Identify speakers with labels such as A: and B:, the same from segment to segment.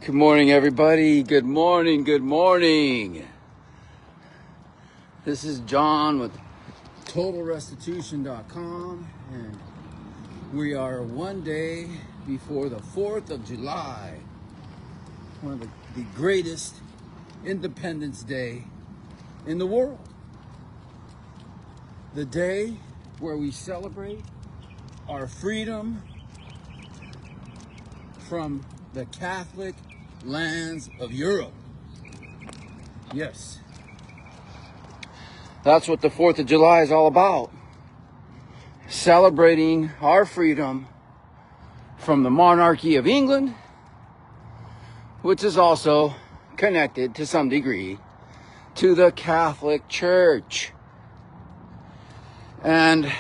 A: Good morning, everybody. Good morning. Good morning. This is John with TotalRestitution.com, and we are one day before the 4th of July, one of the greatest Independence Day in the world. The day where we celebrate our freedom from the Catholic lands of Europe. Yes. That's what the 4th of July is all about. Celebrating our freedom from the monarchy of England, which is also connected to some degree to the Catholic Church. And,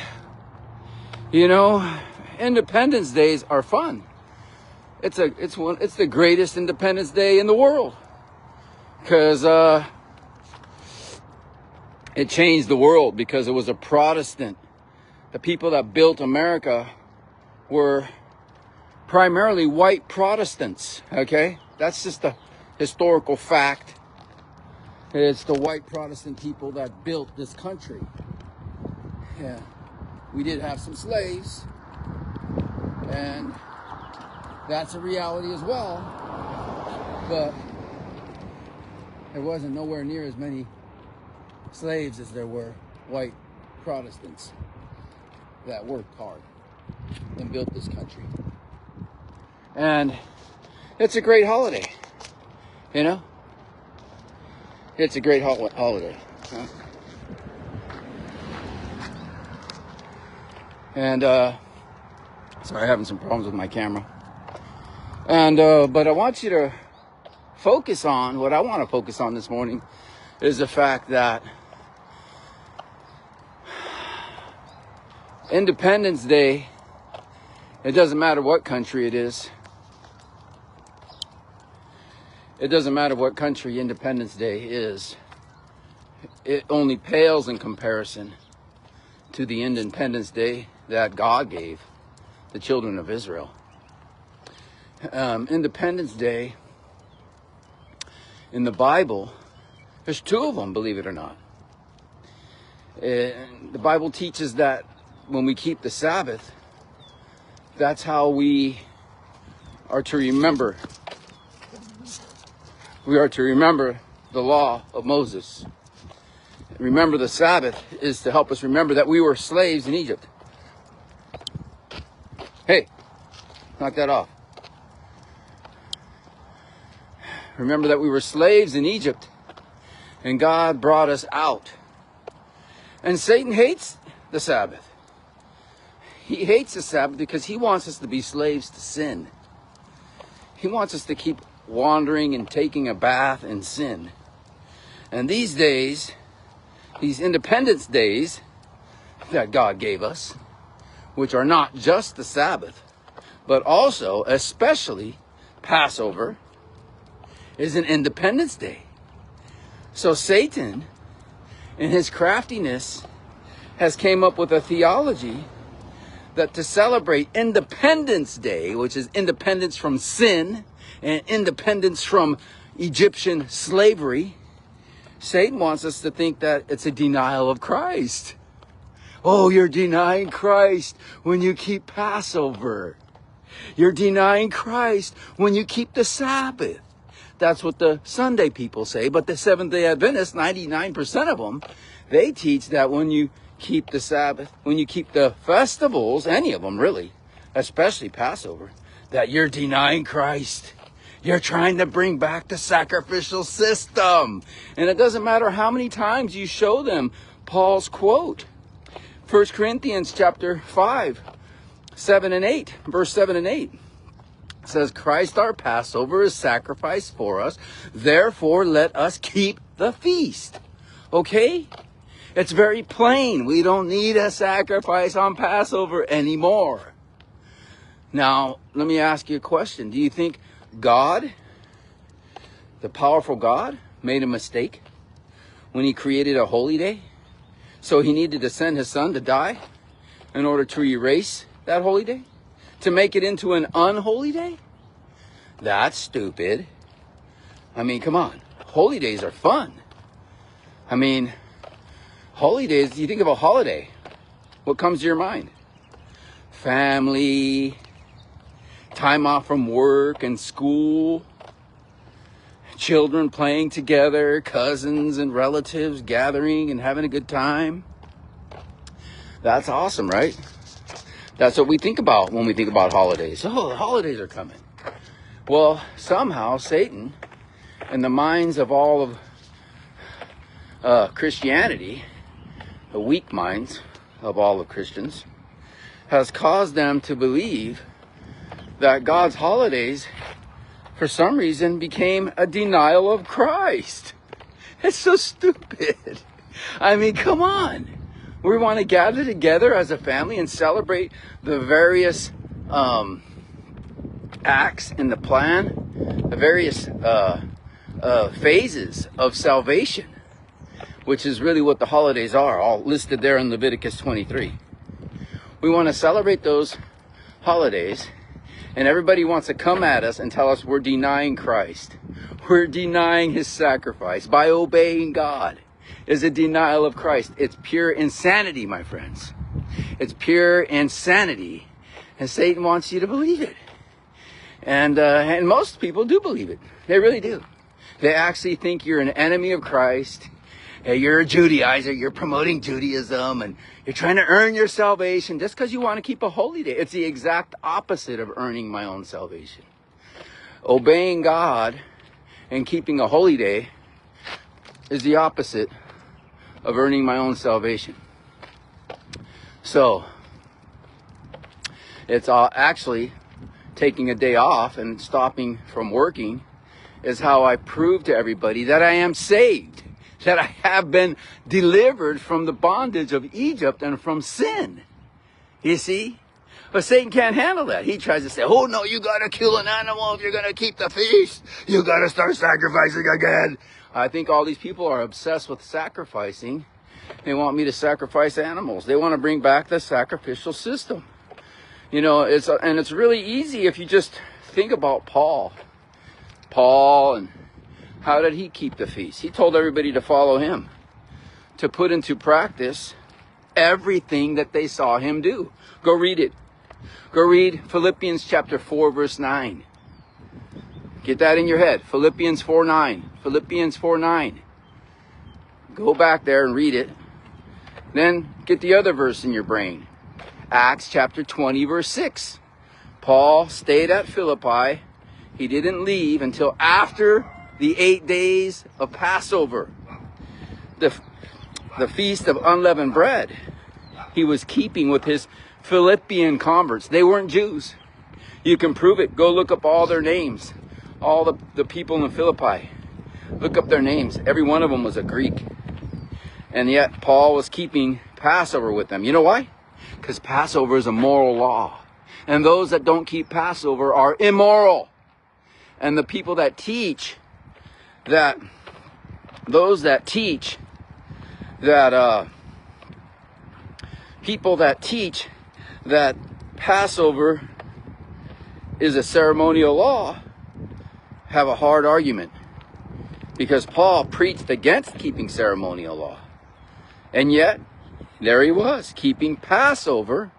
A: you know, Independence Days are fun. It's the greatest Independence Day in the world, because it changed the world, because it was a Protestant. The people that built America were primarily white Protestants. Okay, that's just a historical fact. It's the white Protestant people that built this country. Yeah, we did have some slaves, and that's a reality as well, but there wasn't nowhere near as many slaves as there were white Protestants that worked hard and built this country. And it's a great holiday, you know? It's a great holiday. Huh? And, sorry, having some problems with my camera. And, but I want you to focus on, what I want to focus on this morning is the fact that Independence Day, it doesn't matter what country it is. It doesn't matter what country Independence Day is. It only pales in comparison to the Independence Day that God gave the children of Israel. Independence Day in the Bible, there's two of them, believe it or not. The Bible teaches that when we keep the Sabbath, that's how we are to remember. We are to remember the law of Moses. Remember the Sabbath is to help us remember that we were slaves in Egypt. Hey, knock that off. Remember that we were slaves in Egypt, and God brought us out. And Satan hates the Sabbath. He hates the Sabbath because he wants us to be slaves to sin. He wants us to keep wandering and taking a bath in sin. And these days, these Independence Days that God gave us, which are not just the Sabbath, but also, especially, Passover, is an Independence Day. So Satan, in his craftiness, has came up with a theology that to celebrate Independence Day, which is independence from sin and independence from Egyptian slavery, Satan wants us to think that it's a denial of Christ. Oh, you're denying Christ when you keep Passover. You're denying Christ when you keep the Sabbath. That's what the Sunday people say. But the Seventh-day Adventists, 99% of them, they teach that when you keep the Sabbath, when you keep the festivals, any of them really, especially Passover, that you're denying Christ. You're trying to bring back the sacrificial system. And it doesn't matter how many times you show them Paul's quote. 1 Corinthians chapter 5, 7 and 8, verse 7 and 8. Says, Christ our Passover is sacrificed for us. Therefore, let us keep the feast. Okay? It's very plain. We don't need a sacrifice on Passover anymore. Now, let me ask you a question. Do you think God, the powerful God, made a mistake when he created a holy day? So he needed to send his son to die in order to erase that holy day? To make it into an unholy day? That's stupid. I mean, come on. Holy days are fun. I mean, holy days, you think of a holiday, what comes to your mind? Family, time off from work and school, children playing together, cousins and relatives gathering and having a good time. That's awesome, right? That's what we think about when we think about holidays. Oh, the holidays are coming. Well, somehow Satan, in the minds of all of Christianity, the weak minds of all of Christians, has caused them to believe that God's holidays, for some reason, became a denial of Christ. It's so stupid. I mean, come on. We want to gather together as a family and celebrate the various acts in the plan, the various phases of salvation, which is really what the holidays are, all listed there in Leviticus 23. We want to celebrate those holidays, and everybody wants to come at us and tell us we're denying Christ. We're denying his sacrifice by obeying God. Is a denial of Christ. It's pure insanity, my friends. It's pure insanity, and Satan wants you to believe it. And most people do believe it. They really do. They actually think you're an enemy of Christ. Hey, you're a Judaizer. You're promoting Judaism, and you're trying to earn your salvation just because you want to keep a holy day. It's the exact opposite of earning my own salvation. Obeying God and keeping a holy day is the opposite of earning my own salvation. So, it's actually taking a day off and stopping from working is how I prove to everybody that I am saved, that I have been delivered from the bondage of Egypt and from sin. You see? But Satan can't handle that. He tries to say, oh no, you gotta kill an animal if you're gonna keep the feast. You gotta start sacrificing again. I think all these people are obsessed with sacrificing. They want me to sacrifice animals. They want to bring back the sacrificial system. You know, it's really easy if you just think about Paul. Paul, and how did he keep the feast? He told everybody to follow him, to put into practice everything that they saw him do. Go read it. Go read Philippians chapter 4, verse 9. Get that in your head. Philippians 4:9. Philippians 4:9. Go back there and read it. Then get the other verse in your brain. Acts chapter 20, verse 6. Paul stayed at Philippi. He didn't leave until after the 8 days of Passover, the feast of unleavened bread. He was keeping with his Philippian converts. They weren't Jews. You can prove it. Go look up all their names. All the people in Philippi. Look up their names. Every one of them was a Greek. And yet Paul was keeping Passover with them. You know why? Because Passover is a moral law. And those that don't keep Passover are immoral. And the people that teach that, those that teach that, people that teach that Passover is a ceremonial law have a hard argument. Because Paul preached against keeping ceremonial law. And yet, there he was, keeping Passover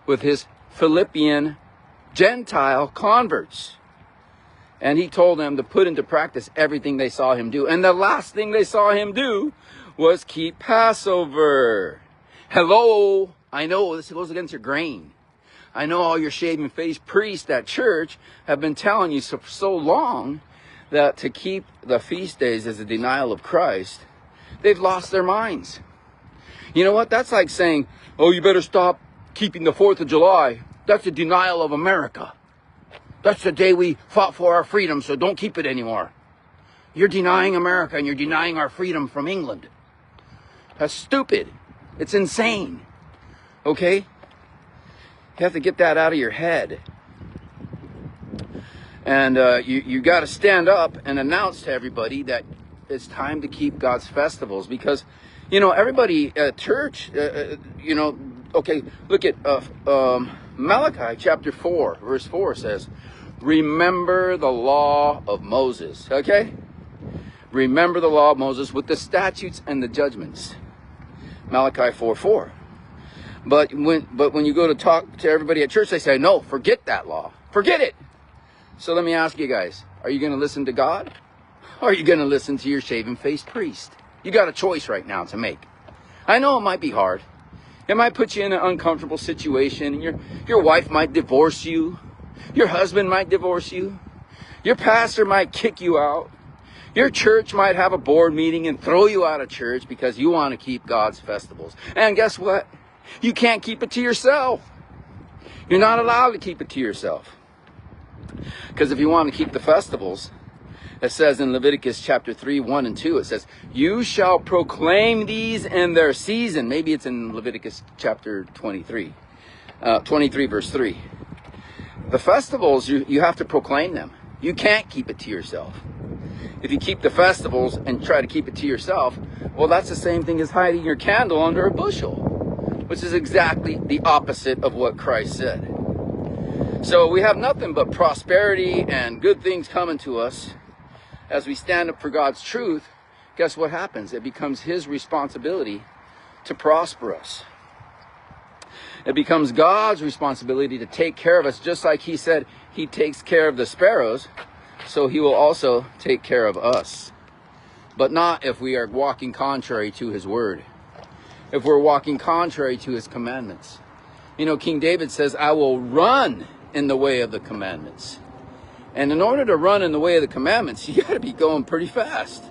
A: with his Philippian Gentile converts. And he told them to put into practice everything they saw him do. And the last thing they saw him do was keep Passover. Hello, I know this goes against your grain. I know all your shaven-faced priests at church have been telling you so long that to keep the feast days as a denial of Christ. They've lost their minds. You know what? That's like saying, oh, you better stop keeping the 4th of July. That's a denial of America. That's the day we fought for our freedom, so don't keep it anymore. You're denying America and you're denying our freedom from England. That's stupid. It's insane. Okay? You have to get that out of your head. And you got to stand up and announce to everybody that it's time to keep God's festivals. Because, you know, everybody at church, you know, okay, look at Malachi chapter 4, verse 4 says, remember the law of Moses, okay? Remember the law of Moses with the statutes and the judgments. Malachi 4:4. But when you go to talk to everybody at church, they say, no, forget that law. Forget it. So let me ask you guys, are you going to listen to God? Or are you going to listen to your shaven-faced priest? You got a choice right now to make. I know it might be hard. It might put you in an uncomfortable situation. Your wife might divorce you. Your husband might divorce you. Your pastor might kick you out. Your church might have a board meeting and throw you out of church because you want to keep God's festivals. And guess what? You can't keep it to yourself. You're not allowed to keep it to yourself. Because if you want to keep the festivals, it says in Leviticus chapter 3, 1 and 2, it says, you shall proclaim these in their season. Maybe it's in Leviticus chapter 23, 23 verse 3. The festivals, you have to proclaim them. You can't keep it to yourself. If you keep the festivals and try to keep it to yourself, well, that's the same thing as hiding your candle under a bushel, which is exactly the opposite of what Christ said. So we have nothing but prosperity and good things coming to us as we stand up for God's truth. Guess what happens? It becomes His responsibility to prosper us. It becomes God's responsibility to take care of us, just like He said He takes care of the sparrows. So He will also take care of us. But not if we are walking contrary to His word. If we're walking contrary to His commandments. You know, King David says, I will run in the way of the commandments. And in order to run in the way of the commandments, you got to be going pretty fast.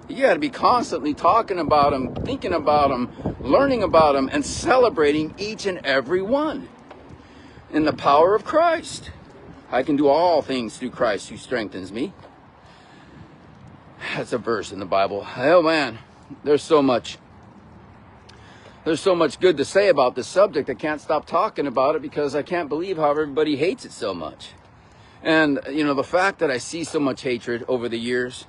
A: You got to be constantly talking about them, thinking about them, learning about them, and celebrating each and every one in the power of Christ. I can do all things through Christ who strengthens me. That's a verse in the Bible. Oh man, there's so much good to say about this subject. I can't stop talking about it because I can't believe how everybody hates it so much. And, you know, the fact that I see so much hatred over the years,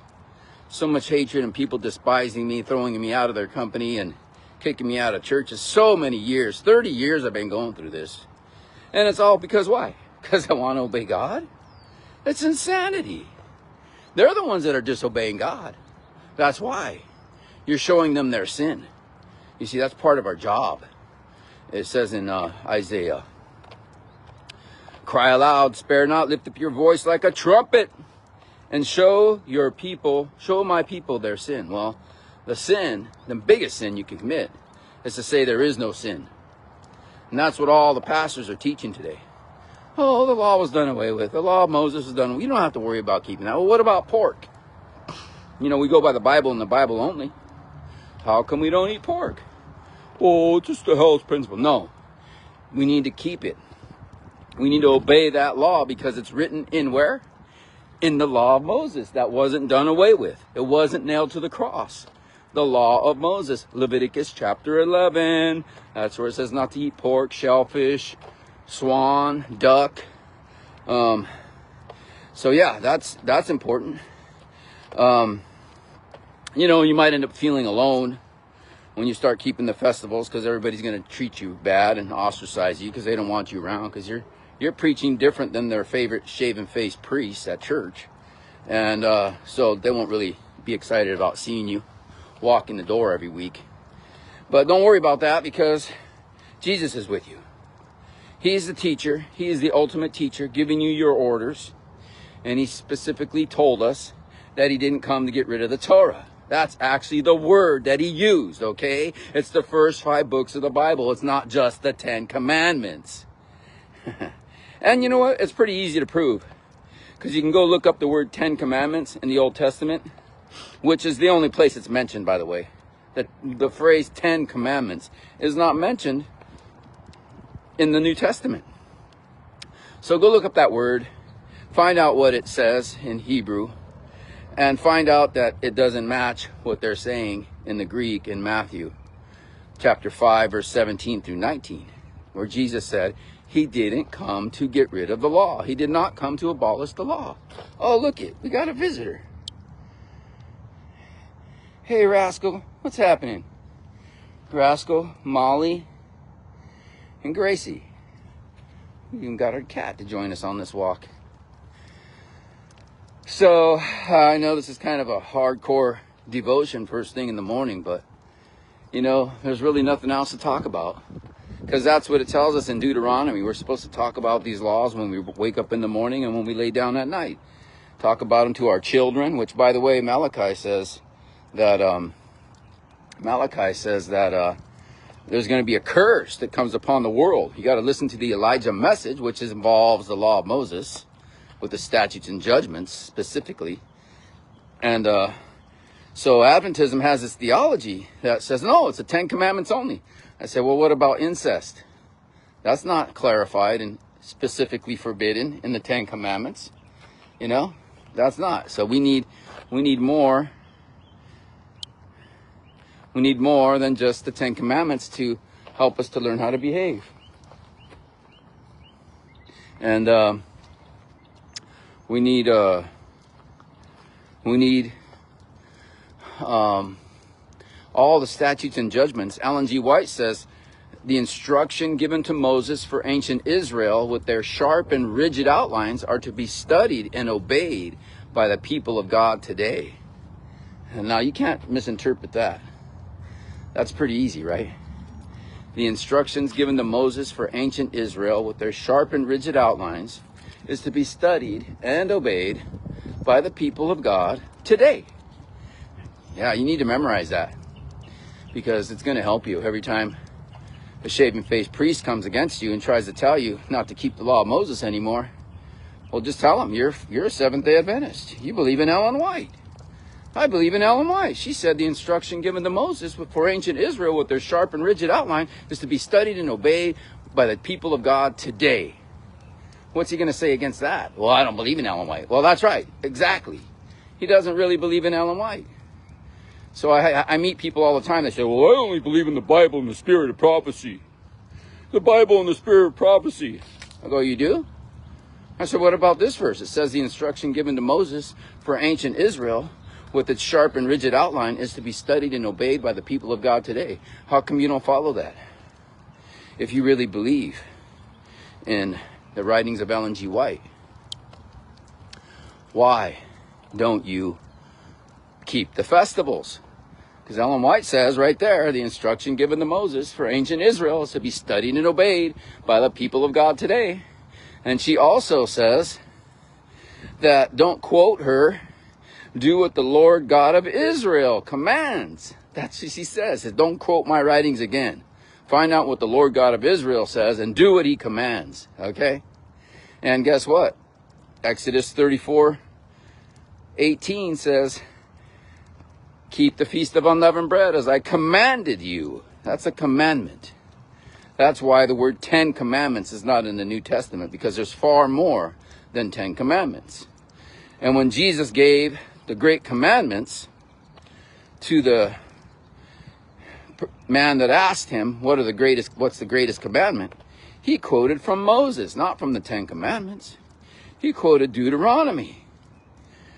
A: so much hatred and people despising me, throwing me out of their company and kicking me out of churches, so many years, 30 years I've been going through this. And it's all because why? Because I want to obey God? It's insanity. They're the ones that are disobeying God. That's why. You're showing them their sin. You see, that's part of our job. It says in Isaiah, cry aloud, spare not, lift up your voice like a trumpet, and show my people their sin. Well, the sin, the biggest sin you can commit, is to say there is no sin. And that's what all the pastors are teaching today. Oh, the law was done away with. The law of Moses was done away with. You don't have to worry about keeping that. Well, what about pork? You know, we go by the Bible and the Bible only. How come we don't eat pork? Oh, it's just a health principle. No, we need to keep it. We need to obey that law because it's written in where? In the law of Moses. That wasn't done away with. It wasn't nailed to the cross. The law of Moses, Leviticus chapter 11. That's where it says not to eat pork, shellfish, swan, duck. So yeah, that's important. You know, you might end up feeling alone when you start keeping the festivals because everybody's going to treat you bad and ostracize you because they don't want you around because you're preaching different than their favorite shaven-faced priests at church. And so they won't really be excited about seeing you walk in the door every week. But don't worry about that because Jesus is with you. He's the teacher. He is the ultimate teacher giving you your orders. And He specifically told us that He didn't come to get rid of the Torah. That's actually the word that He used, okay? It's the first 5 books of the Bible. It's not just the 10 Commandments. And you know what? It's pretty easy to prove. Because you can go look up the word 10 Commandments in the Old Testament, which is the only place it's mentioned, by the way. The phrase 10 Commandments is not mentioned in the New Testament. So go look up that word, find out what it says in Hebrew, and find out that it doesn't match what they're saying in the Greek in Matthew chapter 5, verse 17 through 19, where Jesus said He didn't come to get rid of the law. He did not come to abolish the law. Oh, look it, we got a visitor. Hey, Rascal, what's happening? Rascal, Molly, and Gracie. We even got our cat to join us on this walk. So I know this is kind of a hardcore devotion first thing in the morning, but you know, there's really nothing else to talk about, because that's what it tells us in Deuteronomy. We're supposed to talk about these laws when we wake up in the morning and when we lay down at night. Talk about them to our children, which, by the way, Malachi says that there's going to be a curse that comes upon the world. You got to listen to the Elijah message, which involves the law of Moses with the statutes and judgments specifically. And so Adventism has this theology that says, no, it's the 10 Commandments only. I said, well, what about incest? That's not clarified and specifically forbidden in the 10 Commandments. You know, that's not. So we need more. We need more than just the 10 Commandments to help us to learn how to behave. And we need all the statutes and judgments. Ellen G. White says, the instruction given to Moses for ancient Israel with their sharp and rigid outlines are to be studied and obeyed by the people of God today. And now you can't misinterpret that. That's pretty easy, right? The instructions given to Moses for ancient Israel with their sharp and rigid outlines is to be studied and obeyed by the people of God today. Yeah, you need to memorize that, because it's going to help you every time a shaven-faced priest comes against you and tries to tell you not to keep the law of Moses anymore. Well, just tell him you're a Seventh-day Adventist. You believe in Ellen White. I believe in Ellen White. She said the instruction given to Moses for ancient Israel with their sharp and rigid outline is to be studied and obeyed by the people of God today. What's he going to say against that? Well, I don't believe in Ellen White. Well, that's right. Exactly. He doesn't really believe in Ellen White. So I meet people all the time that say, well, I only believe in the Bible and the spirit of prophecy. The Bible and the spirit of prophecy. I go, you do? I said, what about this verse? It says the instruction given to Moses for ancient Israel with its sharp and rigid outline is to be studied and obeyed by the people of God today. How come you don't follow that? If you really believe in the writings of Ellen G. White, why don't you keep the festivals? Because Ellen White says right there, the instruction given to Moses for ancient Israel is to be studied and obeyed by the people of God today. And she also says that, don't quote her, do what the Lord God of Israel commands. That's what she says. Don't quote my writings again. Find out what the Lord God of Israel says and do what he commands. Okay? And guess what? Exodus 34:18 says, keep the feast of unleavened bread as I commanded you. That's a commandment. That's why the word 10 commandments is not in the New Testament, because there's far more than 10 commandments. And when Jesus gave the great commandments to the man that asked him, what's the greatest commandment? He quoted from Moses, not from the 10 commandments. He quoted Deuteronomy.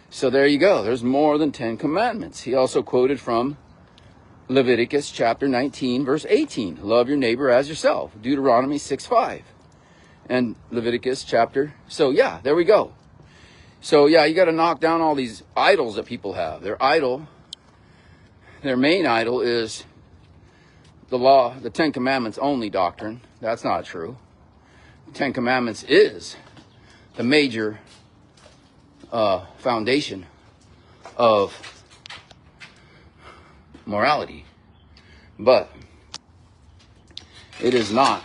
A: So there you go. There's more than 10 commandments. He also quoted from Leviticus chapter 19, verse 18. Love your neighbor as yourself. Deuteronomy 6:5. And Leviticus chapter. So yeah, there we go. So yeah, you got to knock down all these idols that people have. Their main idol is the law, the 10 commandments only doctrine. That's not true. The 10 commandments is the major foundation of morality. But it is not